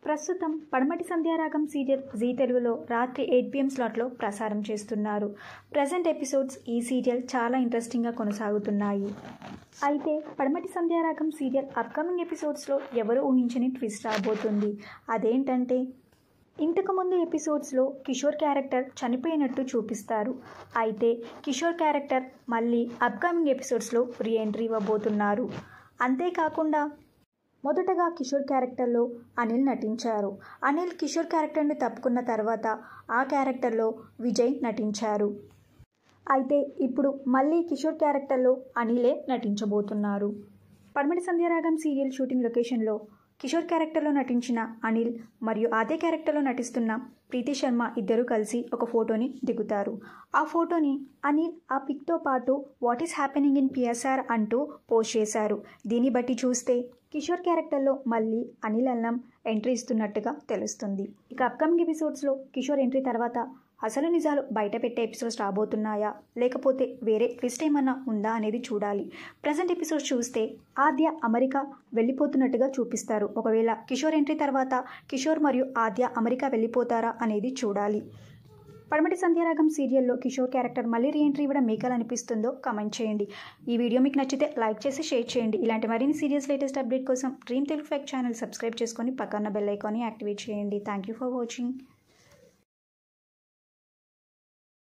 ప్రస్తుతం పడమటి Sandhyaragam serial G తెలుగులో రాత్రి 8 PM స్లాట్లో ప్రసారం చేస్తున్నారు. ప్రజెంట్ ఎపిసోడ్స్ ఈ సీరియల్ చాలా ఇంట్రెస్టింగ్గా కొనసాగుతున్నాయి. అయితే పడమటి సంధ్యారాగం సీరియల్ అప్కమింగ్ ఎపిసోడ్స్లో ఎవరు ఊహించని ట్విస్ట్ రాబోతుంది. అదేంటంటే ఇంతకుముందు ఎపిసోడ్స్లో కిషోర్ క్యారెక్టర్ చనిపోయినట్టు చూపిస్తారు. అయితే కిషోర్ క్యారెక్టర్ మళ్ళీ అప్కమింగ్ ఎపిసోడ్స్లో రీఎంట్రీ ఇవ్వబోతున్నారు. అంతేకాకుండా మొదటగా కిషోర్ క్యారెక్టర్లో అనిల్ నటించారు. అనిల్ కిషోర్ క్యారెక్టర్ని తప్పుకున్న తర్వాత ఆ క్యారెక్టర్లో విజయ్ నటించారు. అయితే ఇప్పుడు మళ్ళీ కిషోర్ క్యారెక్టర్లో అనిలే నటించబోతున్నారు. పడమటి సంధ్యారాగం సీరియల్ షూటింగ్ లొకేషన్లో కిషోర్ క్యారెక్టర్లో నటించిన అనిల్ మరియు అదే క్యారెక్టర్లో నటిస్తున్న ప్రీతి శర్మ ఇద్దరు కలిసి ఒక ఫోటోని దిగుతారు. ఆ ఫోటోని అనిల్ ఆ పిక్తో పాటు what is happening in PSR అంటూ పోస్ట్ చేశారు. దీన్ని బట్టి చూస్తే కిషోర్ క్యారెక్టర్లో మళ్ళీ అనిల్ అల్లం ఎంట్రీ ఇస్తున్నట్టుగా తెలుస్తుంది. ఇక అప్కమింగ్ ఎపిసోడ్స్లో కిషోర్ ఎంట్రీ తర్వాత అసలు నిజాలు బయట పెట్టే ఎపిసోడ్స్ రాబోతున్నాయా లేకపోతే వేరే ట్విస్ట్ ఏమన్నా ఉందా అనేది చూడాలి. ప్రజెంట్ ఎపిసోడ్స్ చూస్తే ఆద్య అమెరికా వెళ్ళిపోతున్నట్టుగా చూపిస్తారు. ఒకవేళ కిషోర్ ఎంట్రీ తర్వాత కిషోర్ మరియు ఆద్య అమెరికా వెళ్ళిపోతారా అనేది చూడాలి. పడమటి సంధ్యారాగం సీరియల్లో కిషోర్ క్యారెక్టర్ మళ్ళీ రీఎంట్రీ ఇవ్వడం మీకు ఎలా అనిపిస్తుందో కామెంట్ చేయండి. ఈ వీడియో మీకు నచ్చితే లైక్ చేసి షేర్ చేయండి. ఇలాంటి మరిన్ని సీరియల్స్ లేటెస్ట్ అప్డేట్ కోసం dream Telugu fact channel subscribe చేసుకొని పక్కన బెల్ ఐకాన్ని యాక్టివేట్ చేయండి. Thank you for watching.